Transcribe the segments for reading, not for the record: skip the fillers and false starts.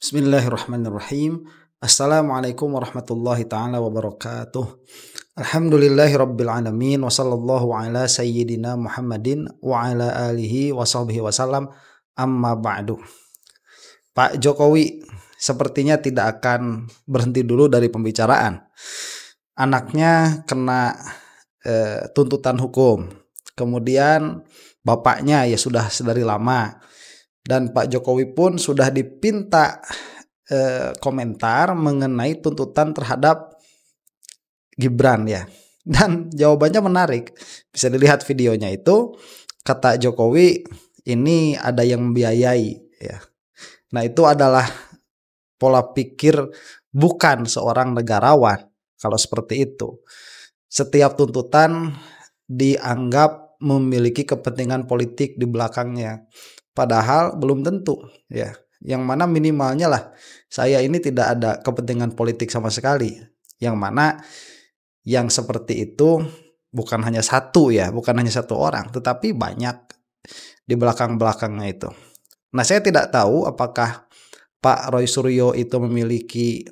Bismillahirrahmanirrahim. Assalamualaikum warahmatullahi ta'ala wabarakatuh. Alhamdulillahi rabbil alamin. Wa sallallahu ala sayyidina Muhammadin wa ala alihi wa sahbihi wasallam. Amma ba'du. Pak Jokowi sepertinya tidak akan berhenti dulu dari pembicaraan. Anaknya kena tuntutan hukum. Kemudian bapaknya ya sudah sedari lama. Dan Pak Jokowi pun sudah dipinta komentar mengenai tuntutan terhadap Gibran ya. Dan jawabannya menarik. Bisa dilihat videonya itu. Kata Jokowi, ini ada yang membiayai ya. Nah, itu adalah pola pikir bukan seorang negarawan kalau seperti itu. Setiap tuntutan dianggap memiliki kepentingan politik di belakangnya. Padahal belum tentu ya. Yang mana minimalnya lah saya ini tidak ada kepentingan politik sama sekali. Yang mana yang seperti itu bukan hanya satu ya, bukan hanya satu orang, tetapi banyak di belakang-belakangnya itu. Nah, saya tidak tahu apakah Pak Roy Suryo itu memiliki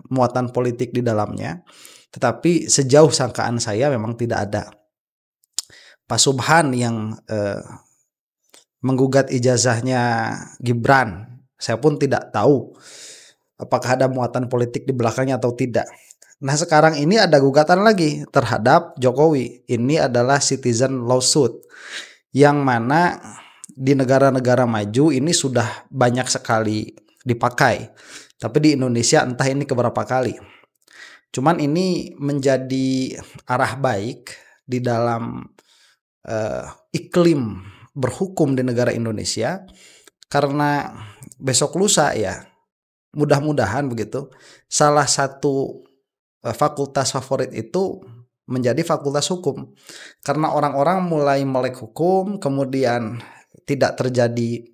muatan politik di dalamnya, tetapi sejauh sangkaan saya memang tidak ada. Pak Subhan yang menggugat ijazahnya Gibran, saya pun tidak tahu apakah ada muatan politik di belakangnya atau tidak. Nah, sekarang ini ada gugatan lagi terhadap Jokowi. Ini adalah citizen lawsuit yang mana di negara-negara maju ini sudah banyak sekali dipakai. Tapi di Indonesia entah ini keberapa kali. Cuman ini menjadi arah baik di dalam iklim berhukum di negara Indonesia, karena besok lusa ya, mudah-mudahan begitu, salah satu fakultas favorit itu menjadi fakultas hukum, karena orang-orang mulai melek hukum, kemudian tidak terjadi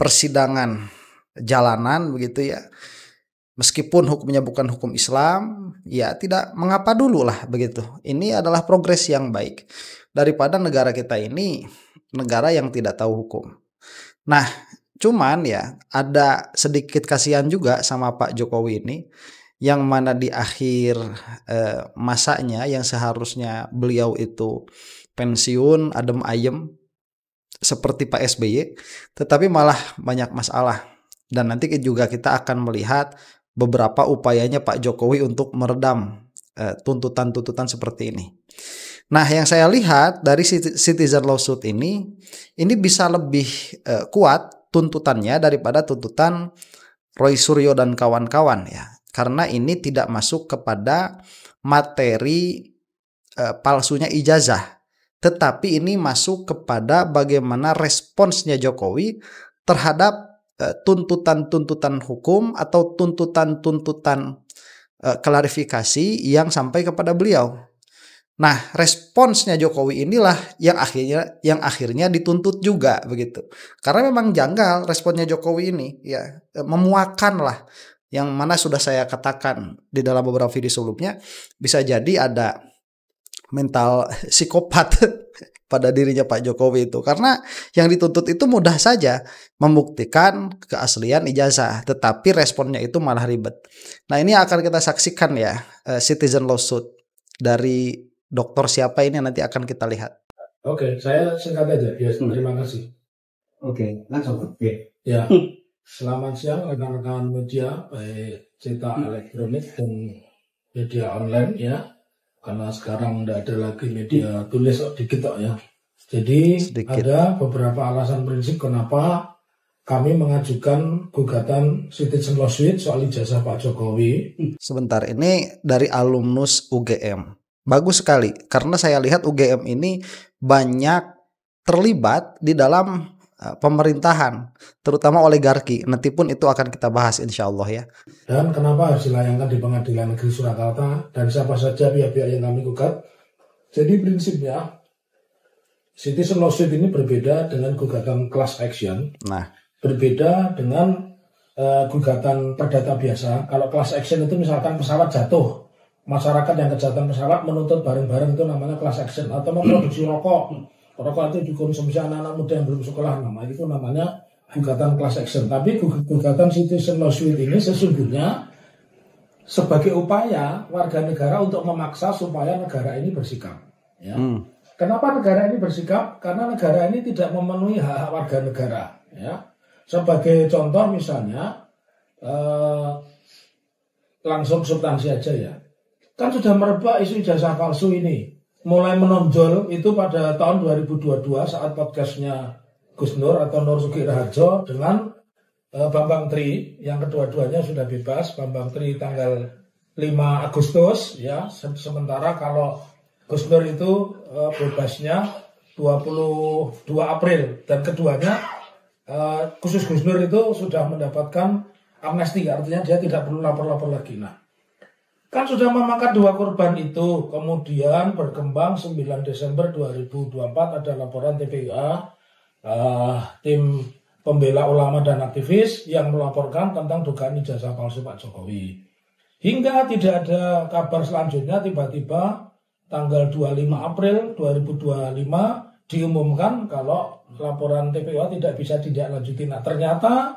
persidangan jalanan begitu ya, meskipun hukumnya bukan hukum Islam, ya tidak mengapa dulu lah begitu. Ini adalah progres yang baik daripada negara kita ini negara yang tidak tahu hukum. Nah, cuman ya ada sedikit kasihan juga sama Pak Jokowi ini, yang mana di akhir masanya yang seharusnya beliau itu pensiun adem ayem seperti Pak SBY, tetapi malah banyak masalah. Dan nanti juga kita akan melihat beberapa upayanya Pak Jokowi untuk meredam tuntutan-tuntutan seperti ini. Nah, yang saya lihat dari citizen lawsuit ini bisa lebih kuat tuntutannya daripada tuntutan Roy Suryo dan kawan-kawan ya. Karena ini tidak masuk kepada materi palsunya ijazah, tetapi ini masuk kepada bagaimana responsnya Jokowi terhadap tuntutan-tuntutan hukum atau tuntutan-tuntutan klarifikasi yang sampai kepada beliau. Nah, responsnya Jokowi inilah yang akhirnya dituntut juga begitu. Karena memang janggal responnya Jokowi ini ya, memuakan lah, yang mana sudah saya katakan di dalam beberapa video sebelumnya, bisa jadi ada mental psikopat pada dirinya Pak Jokowi itu, karena yang dituntut itu mudah saja membuktikan keaslian ijazah, tetapi responnya itu malah ribet. Nah, ini akan kita saksikan ya, citizen lawsuit dari dokter siapa ini nanti akan kita lihat. Oke, saya singkat aja. Ya, terima kasih. Oke, langsung. Oke. Ya, selamat siang rekan-rekan media, baik cetak elektronik dan media online ya. Karena sekarang tidak ada lagi media tulis dikit ya. Jadi sedikit. Ada beberapa alasan prinsip kenapa kami mengajukan gugatan citizen lawsuit soal ijazah Pak Jokowi. Sebentar, ini dari alumnus UGM. Bagus sekali, karena saya lihat UGM ini banyak terlibat di dalam pemerintahan, terutama oligarki. Nanti pun itu akan kita bahas insya Allah ya. Dan kenapa harus dilayangkan di Pengadilan Negeri Surakarta, dan siapa saja pihak-pihak yang kami gugat. Jadi prinsipnya citizen lawsuit ini berbeda dengan gugatan class action. Nah, berbeda dengan gugatan perdata biasa. Kalau class action itu misalkan pesawat jatuh, masyarakat yang kejahatan pesawat menuntut bareng-bareng, itu namanya class action. Atau memproduksi rokok itu dikonsumsi anak-anak muda yang belum sekolah, itu namanya gugatan class action, tapi gugatan citizen lawsuit ini sesungguhnya sebagai upaya warga negara untuk memaksa supaya negara ini bersikap. Ya. Kenapa negara ini bersikap? Karena negara ini tidak memenuhi hak-hak warga negara. Ya. Sebagai contoh misalnya, langsung substansi aja ya. Kan sudah merebak isu ijazah palsu ini. Mulai menonjol itu pada tahun 2022 saat podcastnya Gus Nur atau Nur Sugi Raharjo dengan Bambang Tri, yang kedua-duanya sudah bebas. Bambang Tri tanggal 5 Agustus ya, sementara kalau Gus Nur itu bebasnya 22 April, dan keduanya khusus Gus Nur itu sudah mendapatkan amnesti, artinya dia tidak perlu lapor-lapor lagi. Nah, kan sudah memakan 2 korban itu, kemudian berkembang 9 Desember 2024 ada laporan TPUA, tim pembela ulama dan aktivis yang melaporkan tentang dugaan ijazah palsu Pak Jokowi. Hingga tidak ada kabar selanjutnya, tiba-tiba tanggal 25 April 2025 diumumkan kalau laporan TPUA tidak bisa ditindaklanjuti. Nah, ternyata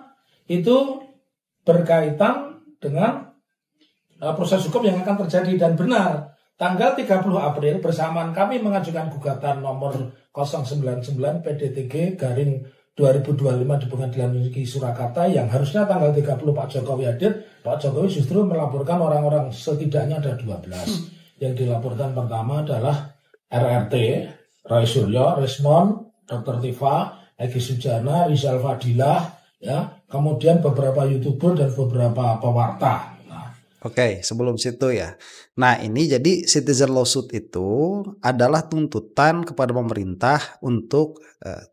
itu berkaitan dengan proses hukum yang akan terjadi, dan benar. Tanggal 30 April bersamaan kami mengajukan gugatan nomor 099 PDTG garing 2025 di Pengadilan Negeri Surakarta yang harusnya tanggal 30 Pak Jokowi hadir. Pak Jokowi justru melaporkan orang-orang, setidaknya ada 12. Yang dilaporkan pertama adalah RRT, Roy Suryo, Resmond, Dr. Tifa, Egy Sujana, Rizal Fadilah, ya, kemudian beberapa YouTuber dan beberapa pewarta. Oke, sebelum situ ya. Nah, ini jadi citizen lawsuit itu adalah tuntutan kepada pemerintah untuk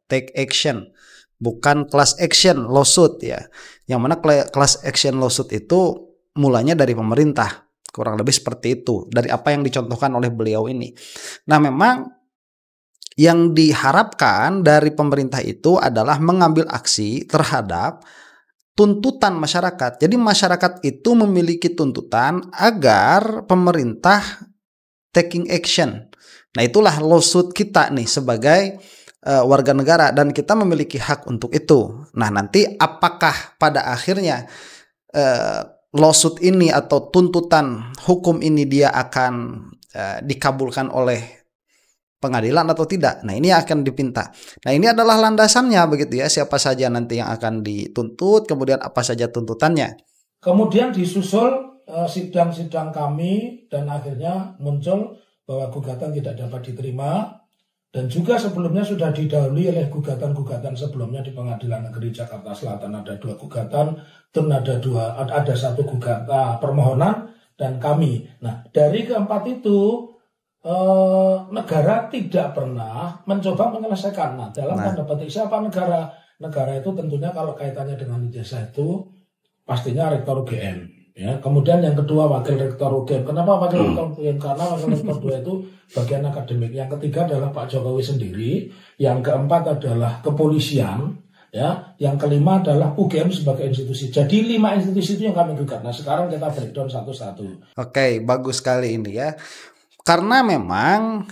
take action, bukan class action lawsuit ya. Yang mana class action lawsuit itu mulanya dari pemerintah, kurang lebih seperti itu, dari apa yang dicontohkan oleh beliau ini. Nah, memang yang diharapkan dari pemerintah itu adalah mengambil aksi terhadap tuntutan masyarakat. Jadi masyarakat itu memiliki tuntutan agar pemerintah taking action. Nah, itulah lawsuit kita nih sebagai warga negara, dan kita memiliki hak untuk itu. Nah, nanti apakah pada akhirnya lawsuit ini atau tuntutan hukum ini dia akan dikabulkan oleh pengadilan atau tidak. Nah, ini akan dipinta. Nah, ini adalah landasannya begitu ya. Siapa saja nanti yang akan dituntut, kemudian apa saja tuntutannya. Kemudian disusul sidang-sidang kami, dan akhirnya muncul bahwa gugatan tidak dapat diterima, dan juga sebelumnya sudah didahului oleh gugatan-gugatan sebelumnya di Pengadilan Negeri Jakarta Selatan. Ada 2 gugatan, dan ada 1 gugatan permohonan, dan kami. Nah, dari keempat itu negara tidak pernah mencoba menyelesaikan. Nah, dalam tanda petik siapa negara? Negara itu tentunya kalau kaitannya dengan ijazah itu pastinya rektor UGM. Ya, kemudian yang kedua wakil rektor UGM. Kenapa wakil rektor UGM? Karena wakil rektor 2 itu bagian akademik. Yang ketiga adalah Pak Jokowi sendiri. Yang keempat adalah kepolisian. Ya, yang kelima adalah UGM sebagai institusi. Jadi 5 institusi itu yang kami gugat. Nah, sekarang kita breakdown satu-satu. Oke, bagus sekali ini ya. Karena memang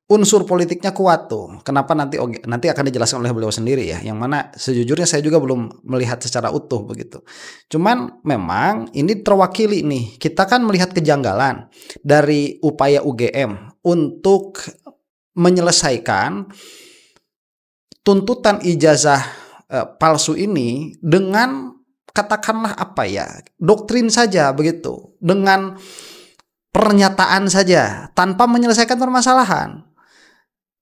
unsur politiknya kuat tuh. Kenapa nanti akan dijelaskan oleh beliau sendiri ya. Yang mana sejujurnya saya juga belum melihat secara utuh begitu. Cuman memang ini terwakili nih. Kita kan melihat kejanggalan dari upaya UGM untuk menyelesaikan tuntutan ijazah palsu ini dengan katakanlah apa ya, doktrin saja begitu. Dengan pernyataan saja tanpa menyelesaikan permasalahan.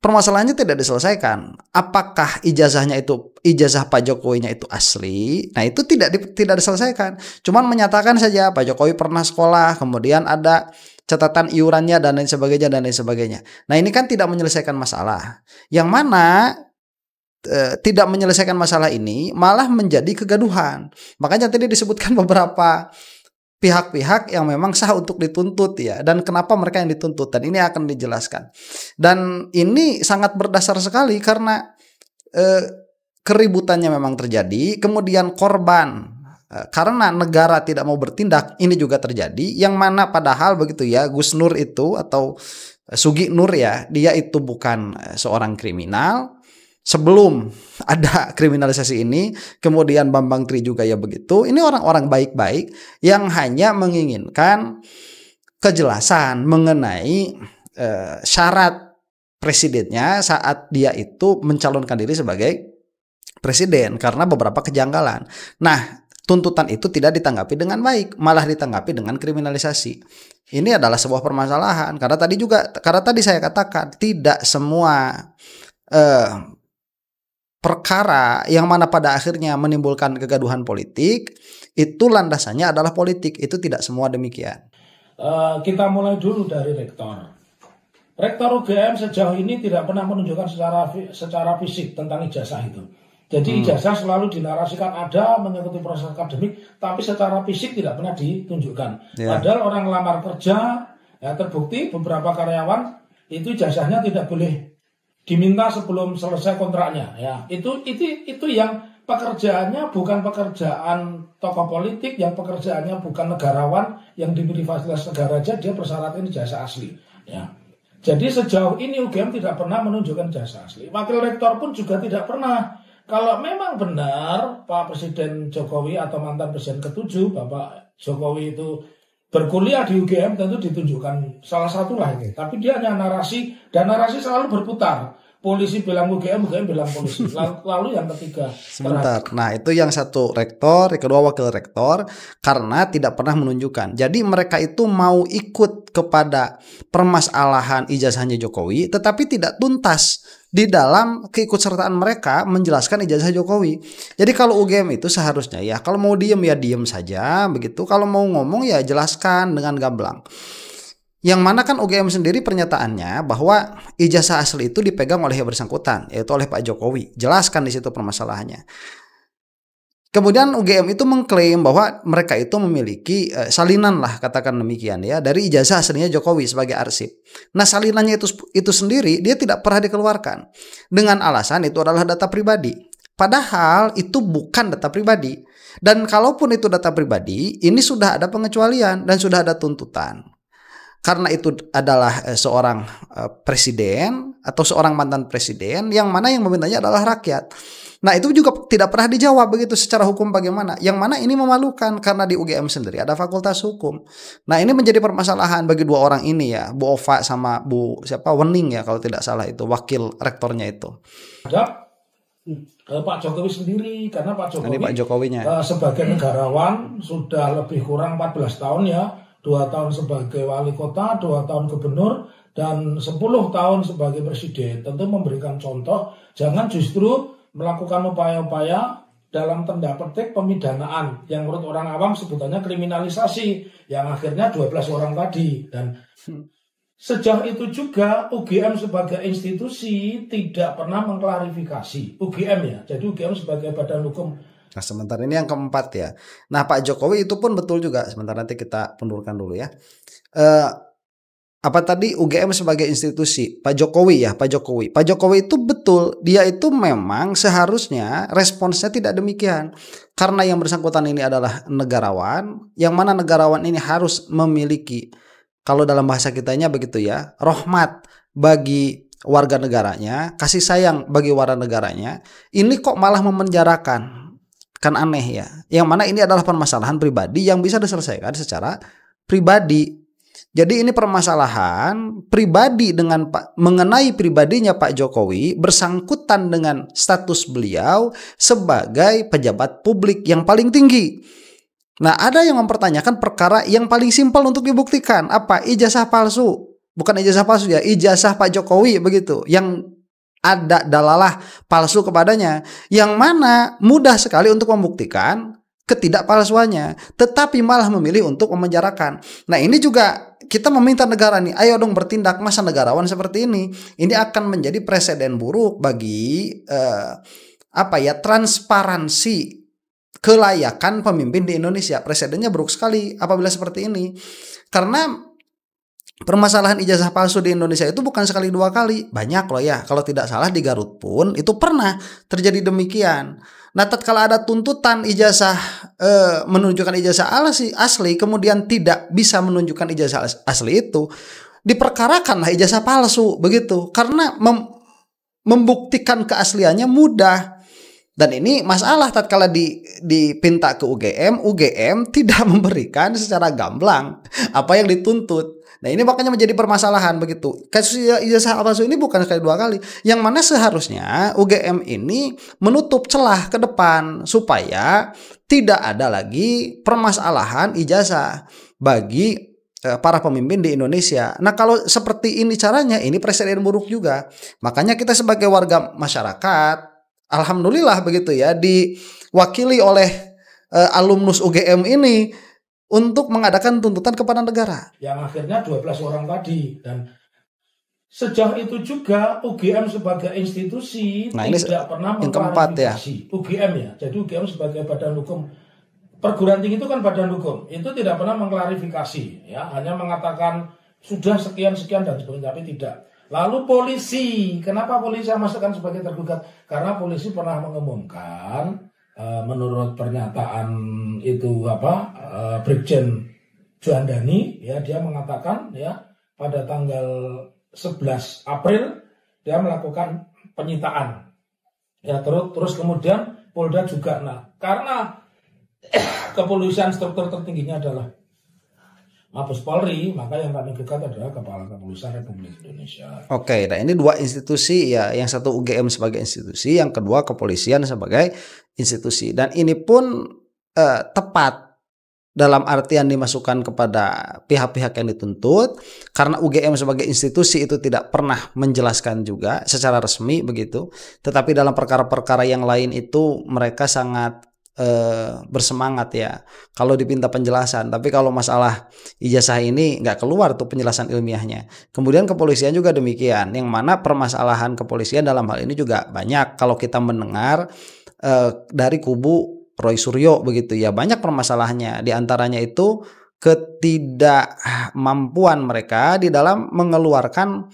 Permasalahannya tidak diselesaikan. Apakah ijazahnya itu, ijazah Pak Jokowinya itu asli? Nah, itu tidak diselesaikan. Cuman menyatakan saja Pak Jokowi pernah sekolah, kemudian ada catatan iurannya dan lain sebagainya. Nah, ini kan tidak menyelesaikan masalah. Yang mana tidak menyelesaikan masalah ini malah menjadi kegaduhan. Makanya tadi disebutkan beberapa pihak-pihak yang memang sah untuk dituntut ya, dan kenapa mereka yang dituntut, dan ini akan dijelaskan. Dan ini sangat berdasar sekali karena keributannya memang terjadi, kemudian korban karena negara tidak mau bertindak ini juga terjadi, yang mana padahal begitu ya, Gus Nur itu atau Sugi Nur ya, dia itu bukan seorang kriminal, sebelum ada kriminalisasi ini, kemudian Bambang Tri juga ya begitu. Ini orang-orang baik-baik yang hanya menginginkan kejelasan mengenai syarat presidennya saat dia itu mencalonkan diri sebagai presiden karena beberapa kejanggalan. Nah, tuntutan itu tidak ditanggapi dengan baik, malah ditanggapi dengan kriminalisasi. Ini adalah sebuah permasalahan karena tadi saya katakan tidak semua perkara yang mana pada akhirnya menimbulkan kegaduhan politik itu landasannya adalah politik. Itu tidak semua demikian. Kita mulai dulu dari rektor. Rektor UGM sejauh ini tidak pernah menunjukkan secara fisik tentang ijazah itu. Jadi ijazah selalu dinarasikan ada mengikuti proses akademik, tapi secara fisik tidak pernah ditunjukkan. Padahal orang lamar kerja, ya terbukti beberapa karyawan itu ijazahnya tidak boleh diminta sebelum selesai kontraknya. Ya, itu yang pekerjaannya bukan pekerjaan tokoh politik, yang pekerjaannya bukan negarawan yang diberi fasilitas negara aja dia persyaratan ijazah asli. Ya. Jadi sejauh ini UGM tidak pernah menunjukkan ijazah asli. Wakil rektor pun juga tidak pernah. Kalau memang benar Pak Presiden Jokowi atau mantan Presiden ke-7 Bapak Jokowi itu berkuliah di UGM, tentu ditunjukkan salah satu lah ini. Tapi dia hanya narasi, dan narasi selalu berputar. Polisi bilang UGM, UGM bilang polisi. Lalu yang ketiga. Sebentar. Nah, itu yang satu rektor, yang kedua wakil rektor, karena tidak pernah menunjukkan. Jadi mereka itu mau ikut kepada permasalahan ijazahnya Jokowi, tetapi tidak tuntas di dalam keikutsertaan mereka menjelaskan ijazah Jokowi. Jadi kalau UGM itu seharusnya ya, kalau mau diem ya diem saja begitu. Kalau mau ngomong ya jelaskan dengan gamblang. Yang mana kan UGM sendiri pernyataannya bahwa ijazah asli itu dipegang oleh yang bersangkutan, yaitu oleh Pak Jokowi. Jelaskan di situ permasalahannya. Kemudian UGM itu mengklaim bahwa mereka itu memiliki salinan lah, katakan demikian ya, dari ijazah aslinya Jokowi sebagai arsip. Nah, salinannya itu sendiri dia tidak pernah dikeluarkan dengan alasan itu adalah data pribadi. Padahal itu bukan data pribadi. Dan kalaupun itu data pribadi, ini sudah ada pengecualian dan sudah ada tuntutan. Karena itu adalah seorang presiden atau seorang mantan presiden yang mana yang memintanya adalah rakyat. Nah, itu juga tidak pernah dijawab begitu secara hukum bagaimana. Yang mana ini memalukan karena di UGM sendiri ada fakultas hukum. Nah, ini menjadi permasalahan bagi dua orang ini ya, Bu Ova sama Bu Wening ya kalau tidak salah itu wakil rektornya itu. Ada Pak Jokowi sendiri, karena Pak Jokowi Jokowinya sebagai negarawan sudah lebih kurang 14 tahun ya. 2 tahun sebagai wali kota, 2 tahun gubernur, dan 10 tahun sebagai presiden. Tentu memberikan contoh, jangan justru melakukan upaya-upaya dalam tanda petik pemidanaan yang menurut orang awam sebutannya kriminalisasi, yang akhirnya 12 orang tadi. Dan sejauh itu juga UGM sebagai institusi tidak pernah mengklarifikasi. UGM ya, jadi UGM sebagai badan hukum. Nah, sebentar ini yang keempat ya. Nah, Pak Jokowi itu pun betul juga. Sebentar nanti kita pundurkan dulu ya. Apa tadi UGM sebagai institusi? Pak Jokowi ya, Pak Jokowi itu betul. Dia itu memang seharusnya responsnya tidak demikian. Karena yang bersangkutan ini adalah negarawan, yang mana negarawan ini harus memiliki, kalau dalam bahasa kitanya begitu ya, rahmat bagi warga negaranya, kasih sayang bagi warga negaranya. Ini kok malah memenjarakan? Kan aneh ya. Yang mana ini adalah permasalahan pribadi yang bisa diselesaikan secara pribadi. Jadi ini permasalahan pribadi mengenai pribadinya Pak Jokowi bersangkutan dengan status beliau sebagai pejabat publik yang paling tinggi. Nah, ada yang mempertanyakan perkara yang paling simpel untuk dibuktikan. Apa? Ijazah palsu. Bukan ijazah palsu ya, ijazah Pak Jokowi begitu. Yang ada dalalah palsu kepadanya, yang mana mudah sekali untuk membuktikan ketidakpalsuannya, tetapi malah memilih untuk memenjarakan. Nah, ini juga kita meminta negara nih, ayo dong bertindak. Masa negarawan seperti ini akan menjadi presiden buruk bagi transparansi kelayakan pemimpin di Indonesia. Presidennya buruk sekali apabila seperti ini, karena permasalahan ijazah palsu di Indonesia itu bukan sekali dua kali, banyak loh ya. Kalau tidak salah di Garut pun itu pernah terjadi demikian. Nah, tatkala ada tuntutan ijazah menunjukkan ijazah asli, kemudian tidak bisa menunjukkan ijazah asli itu, diperkarakanlah ijazah palsu begitu. Karena membuktikan keasliannya mudah. Dan ini masalah tatkala dipinta ke UGM tidak memberikan secara gamblang apa yang dituntut. Nah ini makanya menjadi permasalahan begitu. Kasus ijazah palsu ini bukan sekali dua kali. Yang mana seharusnya UGM ini menutup celah ke depan supaya tidak ada lagi permasalahan ijazah bagi para pemimpin di Indonesia. Nah kalau seperti ini caranya, ini presiden buruk juga. Makanya kita sebagai warga masyarakat, alhamdulillah begitu ya, diwakili oleh alumnus UGM ini untuk mengadakan tuntutan kepada negara. Yang akhirnya 12 orang tadi. Dan sejauh itu juga UGM sebagai institusi tidak pernah mengklarifikasi. UGM ya, jadi UGM sebagai badan hukum, perguruan tinggi itu kan badan hukum, itu tidak pernah mengklarifikasi, ya, hanya mengatakan sudah sekian-sekian dan sebagainya, tapi tidak. Lalu polisi, kenapa polisi saya masukkan sebagai tergugat? Karena polisi pernah mengumumkan, menurut pernyataan itu Brigjen Juandani, ya, dia mengatakan ya pada tanggal 11 April dia melakukan penyitaan, ya, terus kemudian Polda juga, nah karena kepolisian struktur tertingginya adalah Mabes Polri, maka yang kami gugat adalah Kepala Kepolisian Republik Indonesia. Oke, nah ini dua institusi ya, yang satu UGM sebagai institusi, yang kedua kepolisian sebagai institusi. Dan ini pun tepat dalam artian dimasukkan kepada pihak-pihak yang dituntut, karena UGM sebagai institusi itu tidak pernah menjelaskan juga secara resmi begitu. Tetapi dalam perkara-perkara yang lain itu mereka sangat bersemangat ya kalau dipinta penjelasan, tapi kalau masalah ijazah ini nggak keluar tuh penjelasan ilmiahnya. Kemudian kepolisian juga demikian, yang mana permasalahan kepolisian dalam hal ini juga banyak. Kalau kita mendengar dari kubu Roy Suryo begitu ya, banyak permasalahannya, diantaranya itu ketidakmampuan mereka di dalam mengeluarkan,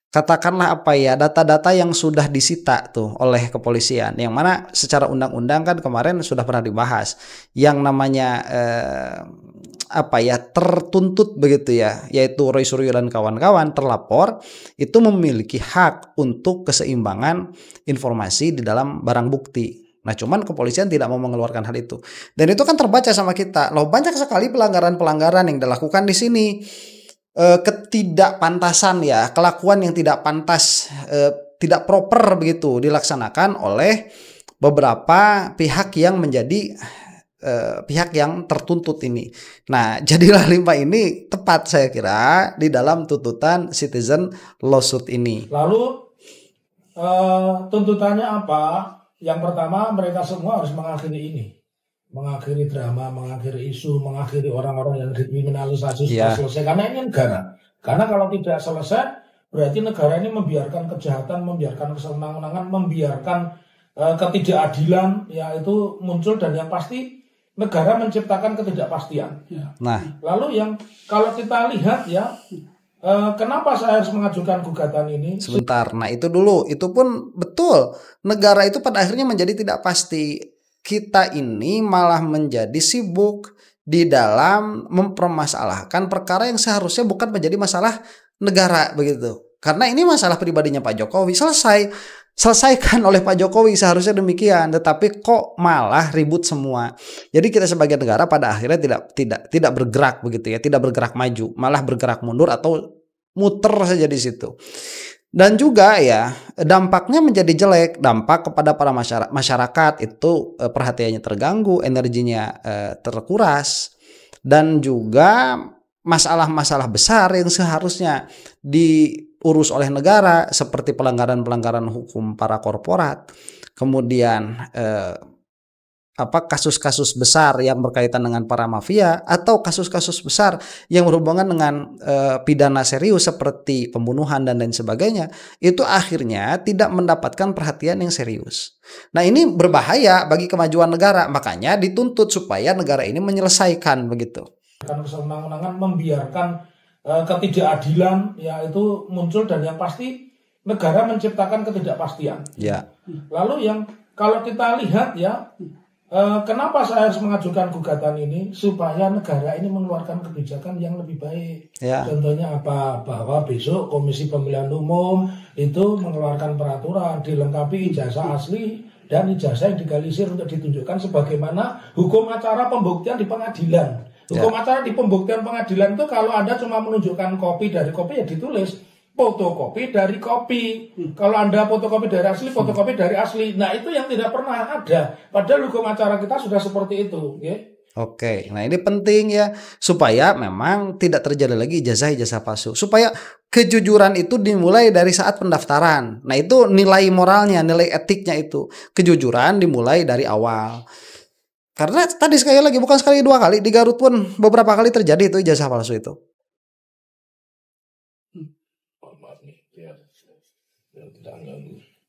katakanlah data-data yang sudah disita tuh oleh kepolisian, yang mana secara undang-undang kan kemarin sudah pernah dibahas yang namanya tertuntut begitu ya, yaitu Roy Suryo dan kawan-kawan terlapor itu memiliki hak untuk keseimbangan informasi di dalam barang bukti. Nah cuman kepolisian tidak mau mengeluarkan hal itu, dan itu kan terbaca sama kita loh, banyak sekali pelanggaran-pelanggaran yang dilakukan di sini. Ketidakpantasan ya, kelakuan yang tidak pantas, tidak proper begitu dilaksanakan oleh beberapa pihak yang menjadi pihak yang tertuntut ini. Nah jadilah limpah ini tepat saya kira di dalam tuntutan citizen lawsuit ini. Lalu tuntutannya apa? Yang pertama, mereka semua harus mengakhiri ini, mengakhiri drama, mengakhiri isu, mengakhiri orang-orang yang dikriminalisasi sudah selesai. Karena ini negara. Karena kalau tidak selesai, berarti negara ini membiarkan kejahatan, membiarkan kesenangan, membiarkan ketidakadilan, ya itu muncul, dan yang pasti negara menciptakan ketidakpastian. Ya. Nah, lalu yang kalau kita lihat ya, kenapa saya harus mengajukan gugatan ini? Sebentar, nah itu dulu, itu pun betul. Negara itu pada akhirnya menjadi tidak pasti. Kita ini malah menjadi sibuk di dalam mempermasalahkan perkara yang seharusnya bukan menjadi masalah negara begitu. Karena ini masalah pribadinya Pak Jokowi, selesaikan oleh Pak Jokowi, seharusnya demikian. Tetapi kok malah ribut semua. Jadi kita sebagai negara pada akhirnya tidak bergerak begitu ya, tidak bergerak maju, malah bergerak mundur atau muter saja di situ. Dan juga ya dampaknya menjadi jelek, dampak kepada para masyarakat itu perhatiannya terganggu, energinya terkuras, dan juga masalah-masalah besar yang seharusnya diurus oleh negara seperti pelanggaran-pelanggaran hukum para korporat, kemudian kasus-kasus besar yang berkaitan dengan para mafia, atau kasus-kasus besar yang berhubungan dengan pidana serius seperti pembunuhan dan lain sebagainya, itu akhirnya tidak mendapatkan perhatian yang serius. Nah ini berbahaya bagi kemajuan negara, makanya dituntut supaya negara ini menyelesaikan begitu. Kesenangan, membiarkan ketidakadilan, ya itu muncul, dan yang pasti negara menciptakan ketidakpastian. Ya. Lalu yang kalau kita lihat ya, kenapa saya harus mengajukan gugatan ini? Supaya negara ini mengeluarkan kebijakan yang lebih baik. Ya. Contohnya apa? Bahwa besok Komisi Pemilihan Umum itu mengeluarkan peraturan dilengkapi ijazah asli dan ijazah yang digalisir untuk ditunjukkan sebagaimana hukum acara pembuktian di pengadilan. Hukum acara di pembuktian pengadilan itu kalau Anda cuma menunjukkan kopi dari kopi ya ditulis fotokopi dari kopi. Kalau Anda fotokopi dari asli, fotokopi dari asli. Nah, itu yang tidak pernah ada. Padahal hukum acara kita sudah seperti itu. Okay? Oke, nah ini penting ya. Supaya memang tidak terjadi lagi ijazah-ijazah palsu. Supaya kejujuran itu dimulai dari saat pendaftaran. Nah, itu nilai moralnya, nilai etiknya itu. Kejujuran dimulai dari awal. Karena tadi sekali lagi, bukan sekali dua kali. Di Garut pun beberapa kali terjadi itu ijazah palsu itu.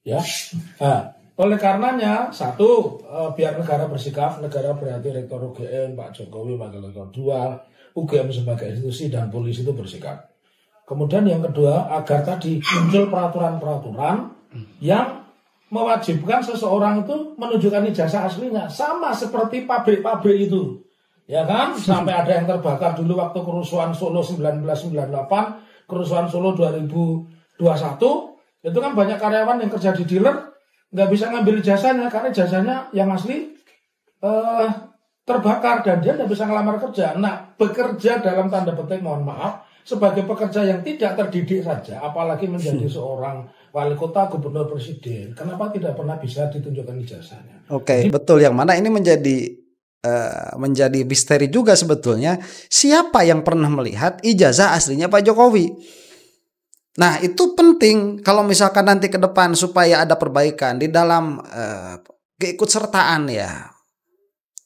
Ya, nah, oleh karenanya satu, biar negara bersikap, negara berarti rektor UGM, Pak Jokowi, Wakil Rektor 2, UGM sebagai institusi dan polisi itu bersikap. Kemudian yang kedua, agar tadi muncul peraturan-peraturan yang mewajibkan seseorang itu menunjukkan ijazah aslinya, sama seperti pabrik-pabrik itu, ya kan? Sampai ada yang terbakar dulu waktu kerusuhan Solo 1998, kerusuhan Solo 2021. Itu kan banyak karyawan yang kerja di dealer nggak bisa ngambil ijazahnya karena ijazahnya yang asli terbakar dan dia nggak bisa ngelamar kerja. Nah, bekerja dalam tanda petik, mohon maaf, sebagai pekerja yang tidak terdidik saja, apalagi menjadi seorang wali kota, gubernur, presiden, kenapa tidak pernah bisa ditunjukkan ijazahnya? Oke, betul. Yang mana ini menjadi misteri juga sebetulnya. Siapa yang pernah melihat ijazah aslinya Pak Jokowi? Nah, itu penting kalau misalkan nanti ke depan supaya ada perbaikan di dalam keikutsertaan ya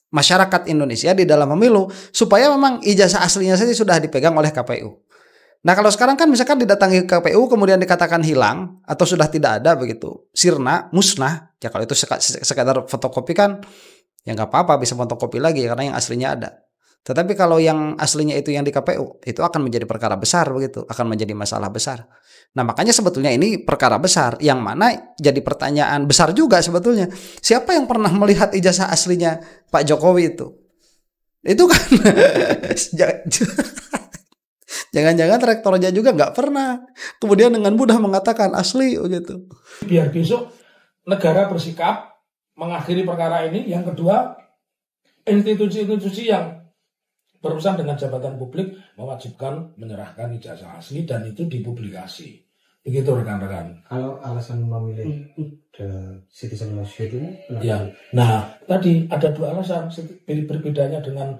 masyarakat Indonesia di dalam pemilu, supaya memang ijazah aslinya saja sudah dipegang oleh KPU. Nah, kalau sekarang kan misalkan didatangi KPU kemudian dikatakan hilang atau sudah tidak ada begitu, sirna, musnah, ya kalau itu sekadar fotokopi kan ya nggak apa-apa, bisa fotokopi lagi karena yang aslinya ada. Tetapi kalau yang aslinya itu yang di KPU, itu akan menjadi perkara besar begitu, akan menjadi masalah besar. Nah, makanya sebetulnya ini perkara besar, yang mana jadi pertanyaan besar juga sebetulnya. Siapa yang pernah melihat ijazah aslinya Pak Jokowi itu? Itu kan jangan-jangan rektornya juga nggak pernah. Kemudian dengan mudah mengatakan asli begitu. Biar besok negara bersikap mengakhiri perkara ini. Yang kedua, institusi-institusi yang berurusan dengan jabatan publik mewajibkan menyerahkan ijazah asli dan itu dipublikasi. Begitu rekan-rekan. Kalau alasan memilih the citizen lawsuit ini, ya. Nah, tadi ada dua alasan. Perbedaannya dengan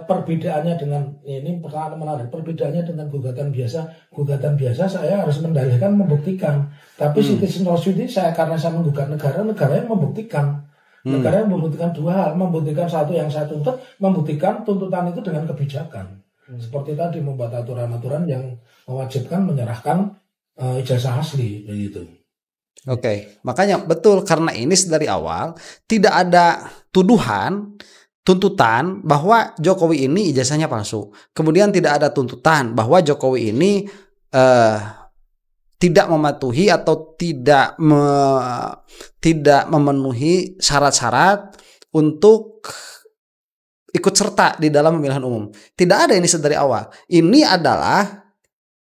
perbedaannya dengan ini pertanyaan menarik. Perbedaannya dengan gugatan biasa. Gugatan biasa saya harus mendalilkan, membuktikan. Tapi citizen lawsuit ini karena saya menggugat negara yang membuktikan. Negara yang membuktikan dua hal, membuktikan satu yang saya tuntut, membuktikan tuntutan itu dengan kebijakan. Seperti tadi membuat aturan-aturan yang mewajibkan menyerahkan ijazah asli, begitu. Oke, makanya betul karena ini dari awal tidak ada tuduhan, tuntutan bahwa Jokowi ini ijazahnya palsu. Kemudian tidak ada tuntutan bahwa Jokowi ini tidak mematuhi atau tidak memenuhi syarat-syarat untuk ikut serta di dalam pemilihan umum. Tidak ada ini dari awal. Ini adalah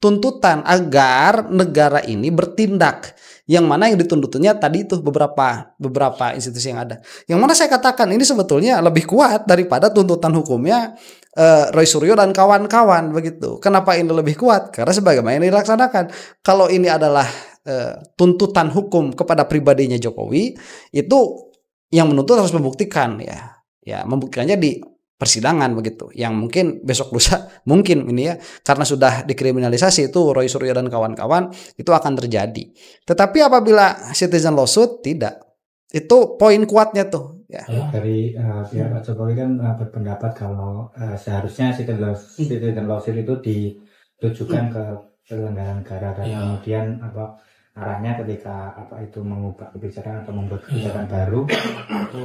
tuntutan agar negara ini bertindak. Yang mana yang dituntutnya tadi itu beberapa institusi yang ada. Yang mana saya katakan ini sebetulnya lebih kuat daripada tuntutan hukumnya Roy Suryo dan kawan-kawan begitu. Kenapa ini lebih kuat? Karena sebagaimana ini dilaksanakan. Kalau ini adalah tuntutan hukum kepada pribadinya Jokowi, itu yang menuntut harus membuktikan ya membuktikannya di persidangan begitu. Yang mungkin besok lusa mungkin ini ya karena sudah dikriminalisasi itu Roy Suryo dan kawan-kawan itu akan terjadi. Tetapi apabila citizen lawsuit tidak, itu poin kuatnya tuh. Ya. Dari pihak Pak Jokowi kan berpendapat kalau seharusnya citizen lawsuit itu ditujukan ke penyelenggara negara dan kemudian arahnya ketika itu mengubah kebijakan atau membuat kebijakan baru itu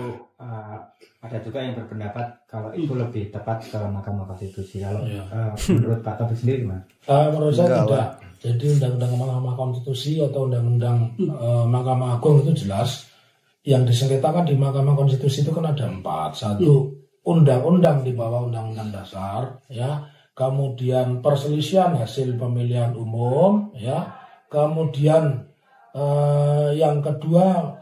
ada juga yang berpendapat kalau itu lebih tepat ke Mahkamah Konstitusi. Kalau menurut Pak Taufik sendiri gimana? Menurut saya tidak. Jadi undang-undang Mahkamah Konstitusi atau undang-undang Mahkamah Agung itu jelas yang disengketakan di Mahkamah Konstitusi itu kan ada 4. Satu, undang-undang di bawah undang-undang dasar, ya. Kemudian perselisihan hasil pemilihan umum, ya. Kemudian yang kedua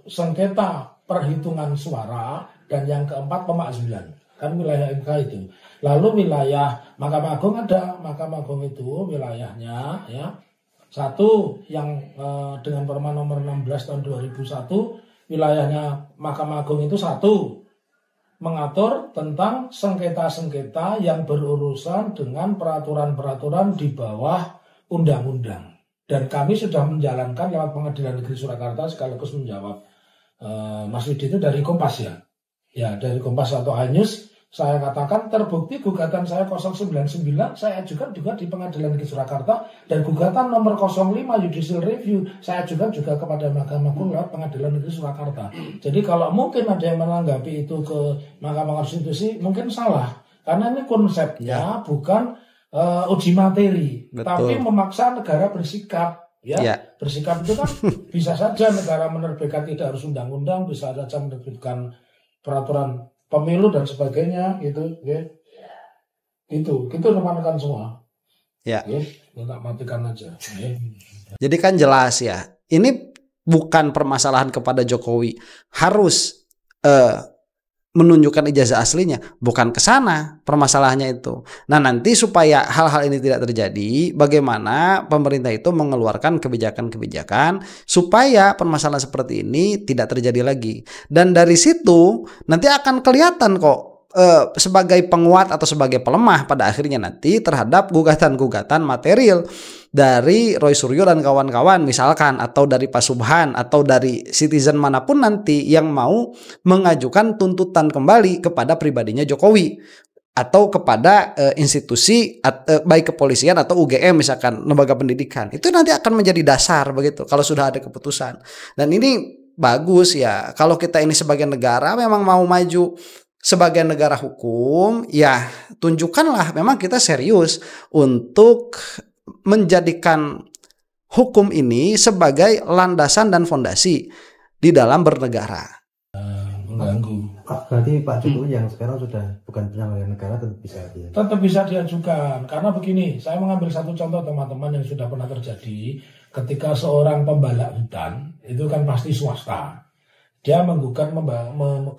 sengketa perhitungan suara, dan yang keempat pemakzulan. Kan wilayah MK itu. Lalu wilayah Mahkamah Agung ada, Mahkamah Agung itu wilayahnya, ya. Satu yang dengan Perma nomor 16 tahun 2001, wilayahnya Mahkamah Agung itu satu, mengatur tentang sengketa-sengketa yang berurusan dengan peraturan-peraturan di bawah undang-undang. Dan kami sudah menjalankan lewat Pengadilan Negeri Surakarta, sekaligus menjawab Mas Widi itu dari Kompas, ya. Ya, dari Kompas atau Hanyus, saya katakan terbukti gugatan saya 099 saya ajukan juga di Pengadilan Negeri Surakarta, dan gugatan nomor 05 judicial review saya ajukan juga kepada Mahkamah Agung lewat Pengadilan Negeri Surakarta. Jadi kalau mungkin ada yang menanggapi itu ke Mahkamah Konstitusi, mungkin salah, karena ini konsepnya bukan uji materi. Betul. Tapi memaksa negara bersikap, ya. Bersikap itu kan bisa saja negara menerbitkan, tidak harus undang-undang, bisa saja menerbitkan peraturan pemilu dan sebagainya, gitu, ya. Itu rekan-rekan semua. Ya. Tak matikan aja. Ya. Jadi kan jelas, ya. Ini bukan permasalahan kepada Jokowi harus menunjukkan ijazah aslinya, bukan ke sana permasalahannya itu. Nah, nanti supaya hal-hal ini tidak terjadi, bagaimana pemerintah itu mengeluarkan kebijakan-kebijakan supaya permasalahan seperti ini tidak terjadi lagi. Dan dari situ nanti akan kelihatan kok sebagai penguat atau sebagai pelemah pada akhirnya nanti terhadap gugatan-gugatan material dari Roy Suryo dan kawan-kawan misalkan, atau dari Pak Subhan, atau dari citizen manapun nanti yang mau mengajukan tuntutan kembali kepada pribadinya Jokowi atau kepada institusi baik kepolisian atau UGM misalkan, lembaga pendidikan. Itu nanti akan menjadi dasar begitu kalau sudah ada keputusan. Dan ini bagus, ya, kalau kita ini sebagai negara memang mau maju sebagai negara hukum, ya tunjukkanlah memang kita serius untuk menjadikan hukum ini sebagai landasan dan fondasi di dalam bernegara. Mengganggu. Berarti Pak Jokowi yang sekarang sudah bukan penyelenggara negara tetap bisa diajukan. Karena begini, saya mengambil satu contoh teman-teman yang sudah pernah terjadi ketika seorang pembalak hutan, itu kan pasti swasta. Dia menggugat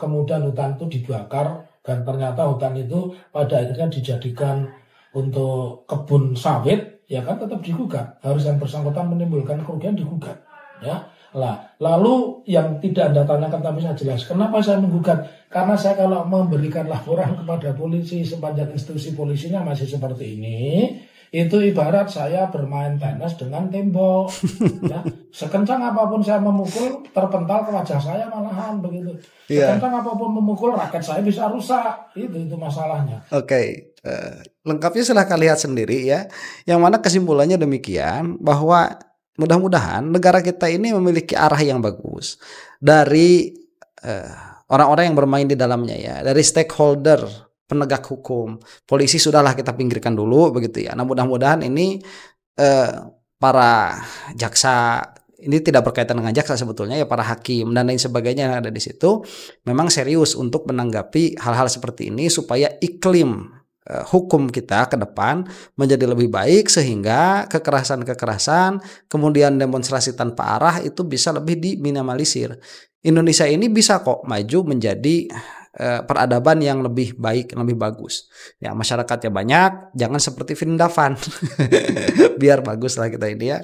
kemudian hutan itu dibakar, dan ternyata hutan itu pada akhirnya dijadikan untuk kebun sawit, ya kan tetap digugat. Harus yang bersangkutan menimbulkan kerugian digugat, ya. Lalu yang tidak Anda tanyakan tapi saya jelas, kenapa saya menggugat? Karena saya kalau memberikan laporan kepada polisi sepanjang institusi polisinya masih seperti ini, itu ibarat saya bermain tenis dengan tembok. Ya. Sekencang apapun saya memukul, terpental ke wajah saya malahan begitu. Sekencang apapun memukul, raket saya bisa rusak. Itu masalahnya. Oke. Lengkapnya silahkan lihat sendiri, ya. Yang mana kesimpulannya demikian, bahwa mudah-mudahan negara kita ini memiliki arah yang bagus dari orang-orang yang bermain di dalamnya, ya, dari stakeholder penegak hukum. Polisi sudahlah kita pinggirkan dulu begitu, ya. Nah, mudah-mudahan ini para jaksa, ini tidak berkaitan dengan jaksa sebetulnya, ya, para hakim dan lain sebagainya yang ada di situ memang serius untuk menanggapi hal-hal seperti ini supaya iklim hukum kita ke depan menjadi lebih baik, sehingga kekerasan-kekerasan kemudian demonstrasi tanpa arah itu bisa lebih diminimalisir. Indonesia ini bisa kok maju menjadi peradaban yang lebih baik, lebih bagus. Ya, masyarakatnya banyak, jangan seperti Vindavan. Biar bagus lah kita ini, ya.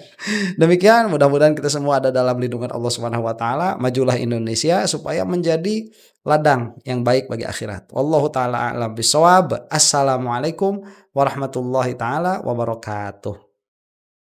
Demikian, mudah-mudahan kita semua ada dalam lindungan Allah Subhanahu wa taala. Majulah Indonesia supaya menjadi ladang yang baik bagi akhirat. Wallahu taala a'lam bishawab. Assalamualaikum warahmatullahi taala wabarakatuh.